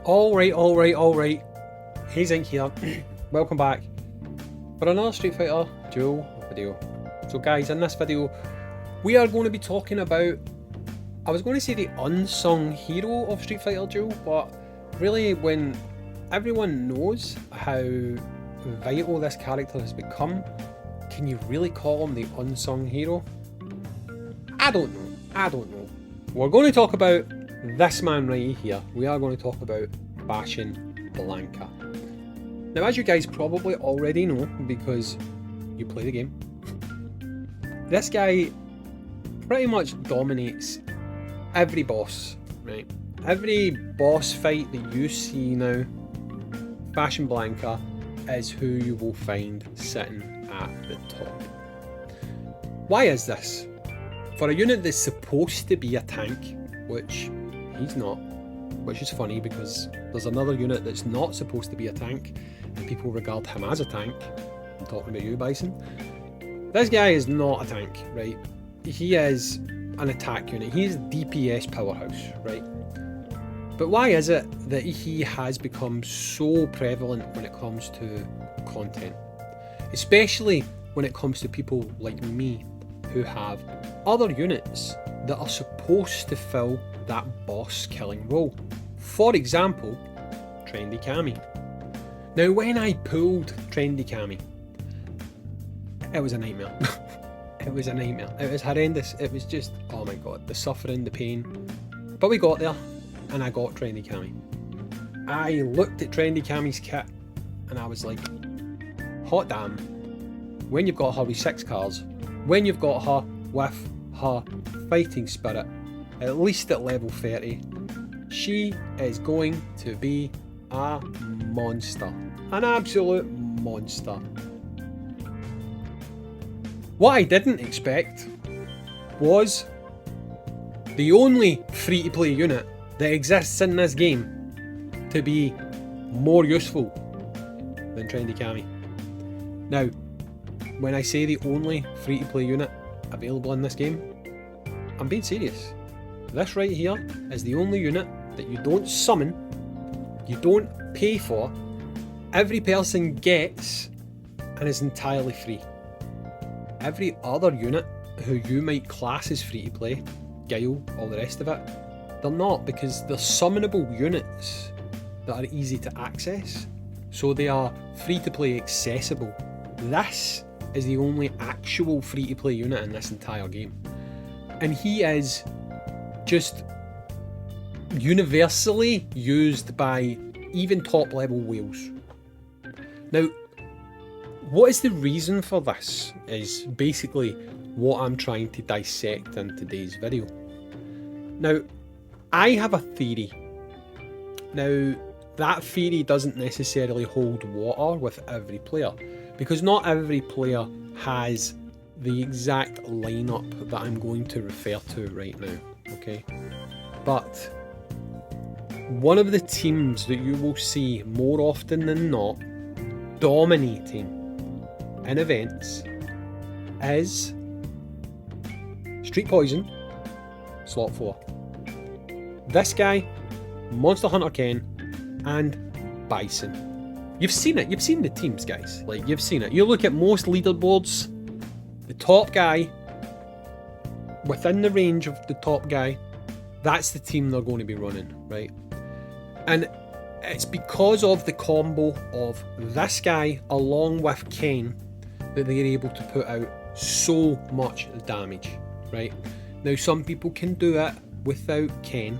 Alright. Hayzink here. Welcome back for another Street Fighter Duel video. So guys, in this video we are going to be talking about, I was going to say the unsung hero of Street Fighter Duel, but really when everyone knows how vital this character has become, can you really call him the unsung hero? I don't know. We're going to talk about this man right here. We are going to talk about bashing Blanca. Now, as you guys probably already know because you play the game, this guy pretty much dominates every boss, right? Every boss fight that you see now, bashing Blanca is who you will find sitting at the top. Why is this? For a unit that's supposed to be a tank, which he's not, which is funny because there's another unit that's not supposed to be a tank and people regard him as a tank. I'm talking about you, Bison. This guy is not a tank, right? He is an attack unit. He's DPS powerhouse, right? But why is it that he has become so prevalent when it comes to content? Especially when it comes to people like me who have other units that are supposed to fill that boss killing role. For example, Trendy Kami. Now when I pulled Trendy Kami, it was a nightmare. It was a nightmare. It was horrendous. It was just, oh my god, the suffering, the pain. But we got there and I got Trendy Kami. I looked at Trendy Kami's kit and I was like, hot damn, when you've got her with 6 cars, when you've got her with her fighting spirit, at least at level 30, she is going to be a monster. An absolute monster. What I didn't expect was the only free-to-play unit that exists in this game to be more useful than Trendy Kami. Now, when I say the only free-to-play unit available in this game, I'm being serious. This right here is the only unit that you don't summon, you don't pay for, every person gets, and is entirely free. Every other unit who you might class as free to play, Guile, all the rest of it, they're not, because they're summonable units that are easy to access, so they are free to play accessible. This is the only actual free to play unit in this entire game, and he is just universally used by even top level whales. Now, what is the reason for this is basically what I'm trying to dissect in today's video. Now, I have a theory. Now, that theory doesn't necessarily hold water with every player, because not every player has the exact lineup that I'm going to refer to right now, okay? But one of the teams that you will see more often than not dominating in events is Street Poison, slot 4. This guy, Monster Hunter Ken, and Bison. You've seen it, you've seen the teams, guys. Like, you've seen it. You look at most leaderboards, the top guy, within the range of the top guy, that's the team they're going to be running, right? And it's because of the combo of this guy along with Ken that they're able to put out so much damage, right? Now, some people can do it without Ken,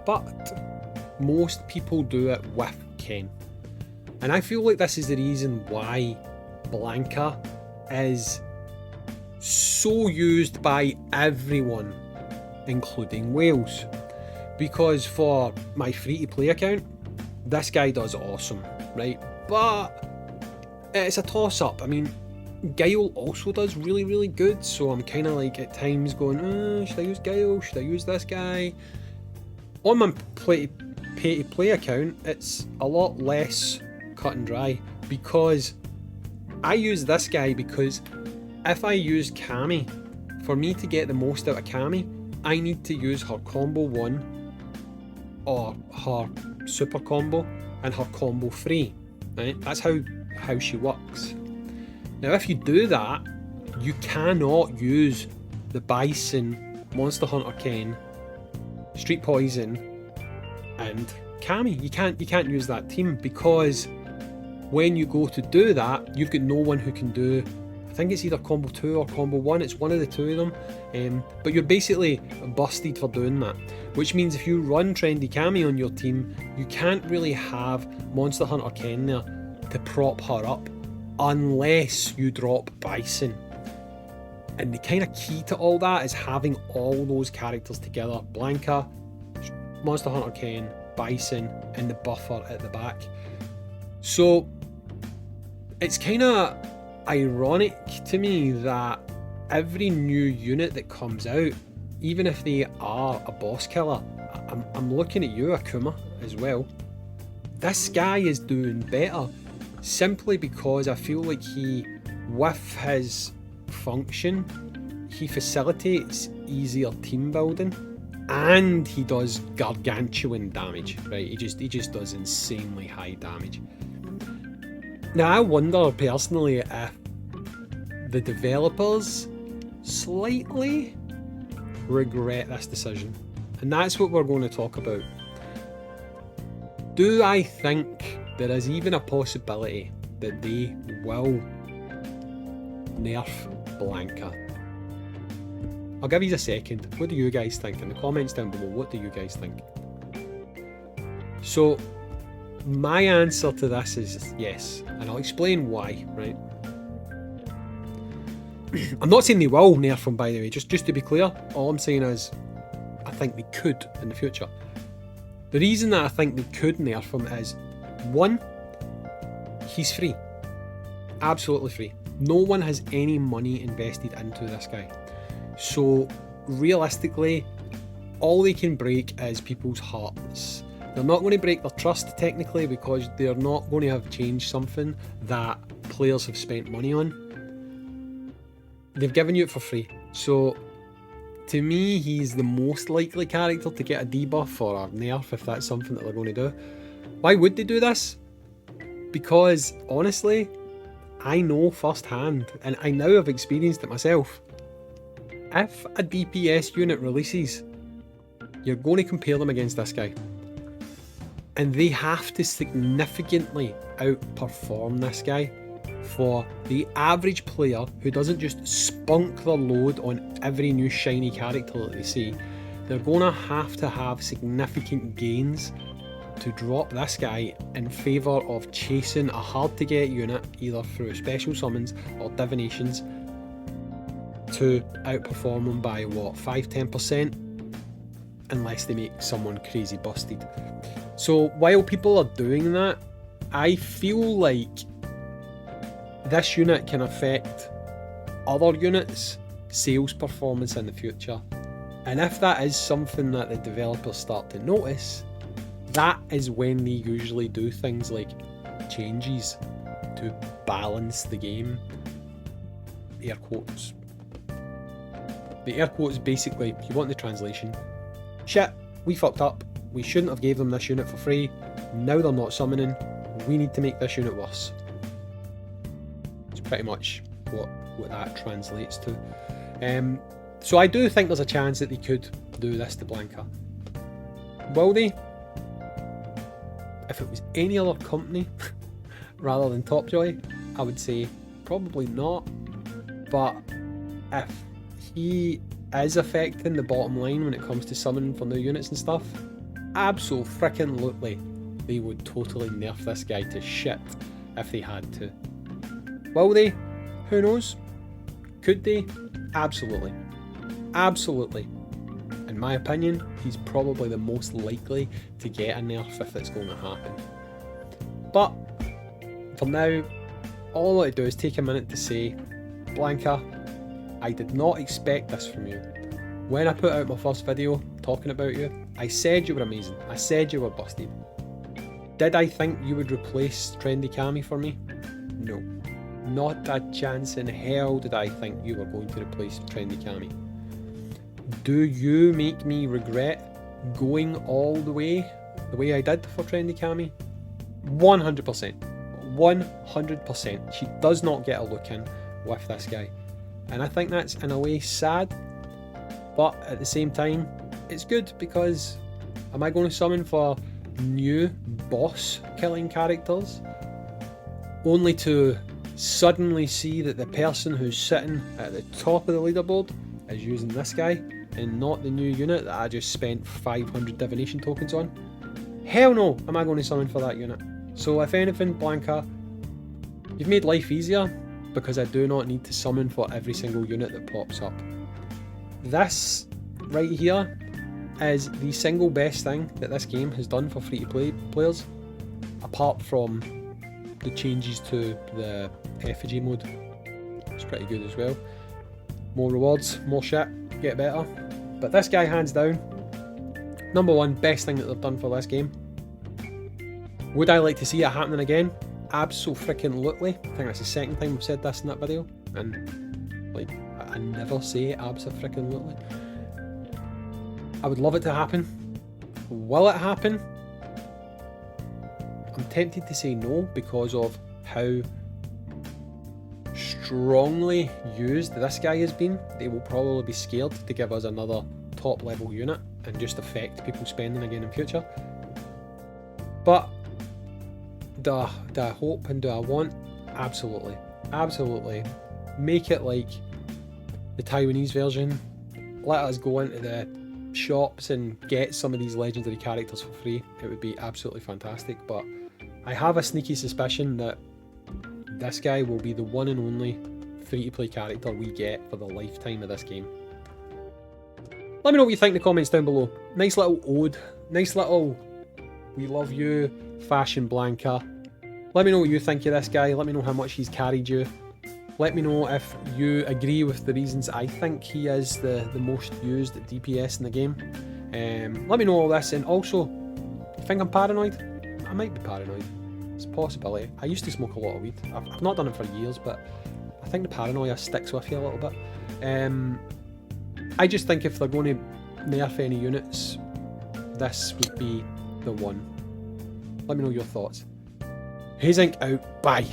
but most people do it with Ken. And I feel like this is the reason why Blanca is so used by everyone, including whales. Because for my free-to-play account, this guy does awesome, right? But it's a toss-up. I mean, Guile also does really, really good, so I'm kind of like at times going, should I use Guile? Should I use this guy? On my pay-to-play account, it's a lot less cut and dry, because I use this guy because if I use Kami, for me to get the most out of Kami, I need to use her combo 1 or her super combo and her combo 3, right? That's how she works. Now if you do that, you cannot use the Bison, Monster Hunter Ken, Street Poison and Kami. You can't use that team, because when you go to do that, you've got no one who can do, I think it's either combo 2 or combo 1, it's one of the two of them, but you're basically busted for doing that, which means if you run Trendy Kami on your team, you can't really have Monster Hunter Ken there to prop her up unless you drop Bison. And the kind of key to all that is having all those characters together: Blanca, Monster Hunter Ken, Bison, and the buffer at the back. So it's kind of ironic to me that every new unit that comes out, even if they are a boss killer, I'm looking at you, Akuma, as well. This guy is doing better simply because I feel like he, with his function, he facilitates easier team building, and he does gargantuan damage, right? He just does insanely high damage. Now I wonder personally if the developers slightly regret this decision, and that's what we're going to talk about. Do I think there is even a possibility that they will nerf Blanca? I'll give you a second. What do you guys think? In the comments down below, what do you guys think? So my answer to this is yes, and I'll explain why, right? I'm not saying they will nerf him, by the way, just to be clear. All I'm saying is I think they could in the future. The reason that I think they could nerf him is, one, he's free. Absolutely free. No one has any money invested into this guy. So realistically, all they can break is people's hearts. They're not going to break their trust technically, because they're not going to have changed something that players have spent money on. They've given you it for free. So to me, he's the most likely character to get a debuff or a nerf if that's something that they're going to do. Why would they do this? Because honestly, I know firsthand, and I now have experienced it myself. If a DPS unit releases, you're going to compare them against this guy. And they have to significantly outperform this guy for the average player who doesn't just spunk their load on every new shiny character that they see. They're going to have significant gains to drop this guy in favour of chasing a hard to get unit, either through special summons or divinations, to outperform them by what, 5-10%, unless they make someone crazy busted. So while people are doing that, I feel like this unit can affect other units' sales performance in the future. And if that is something that the developers start to notice, that is when they usually do things like changes to balance the game. Air quotes. The air quotes basically, if you want the translation, shit, we fucked up. We shouldn't have gave them this unit for free. Now they're not summoning. We need to make this unit worse. It's pretty much what that translates to. So I do think there's a chance that they could do this to Blanca. Will they? If it was any other company rather than Topjoy, I would say probably not. But if he is affecting the bottom line when it comes to summoning for new units and stuff, absolutely they would totally nerf this guy to shit if they had to. Will they? Who knows? Could they? Absolutely. Absolutely. In my opinion, he's probably the most likely to get a nerf if it's going to happen. But for now, all I want to do is take a minute to say, Blanca, I did not expect this from you. When I put out my first video talking about you, I said you were amazing. I said you were busted. Did I think you would replace Trendy Kami for me? No. Not a chance in hell did I think you were going to replace Trendy Kami. Do you make me regret going all the way the way I did for Trendy Kami, 100%. 100%. She does not get a look in with this guy. And I think that's in a way sad, but at the same time, it's good because am I going to summon for new boss killing characters only to suddenly see that the person who's sitting at the top of the leaderboard is using this guy and not the new unit that I just spent 500 divination tokens on? Hell no am I going to summon for that unit. So if anything, Blanca, you've made life easier because I do not need to summon for every single unit that pops up. This right here is the single best thing that this game has done for free-to-play players, apart from the changes to the effigy mode. It's pretty good as well. More rewards, more shit, get better. But this guy, hands down, number one best thing that they've done for this game. Would I like to see it happening again? Abso-freaking-lutely. I think that's the second time I've said this in that video, and like I never say abso-freaking-lutely. I would love it to happen. Will it happen? I'm tempted to say no because of how strongly used this guy has been. They will probably be scared to give us another top level unit and just affect people spending again in future. But do I hope and do I want? Absolutely. Absolutely. Make it like the Taiwanese version. Let us go into the shops and get some of these legendary characters for free. It would be absolutely fantastic, but I have a sneaky suspicion that this guy will be the one and only free-to-play character we get for the lifetime of this game. Let me know what you think in the comments down below. Nice little ode, nice little we love you fashion Blanca. Let me know what you think of this guy. Let me know how much he's carried you. Let me know if you agree with the reasons I think he is the most used DPS in the game. Let me know all this, and also, you think I'm paranoid? I might be paranoid. It's a possibility. I used to smoke a lot of weed. I've not done it for years, but I think the paranoia sticks with you a little bit. I just think if they're going to nerf any units, this would be the one. Let me know your thoughts. Hayzink out. Bye.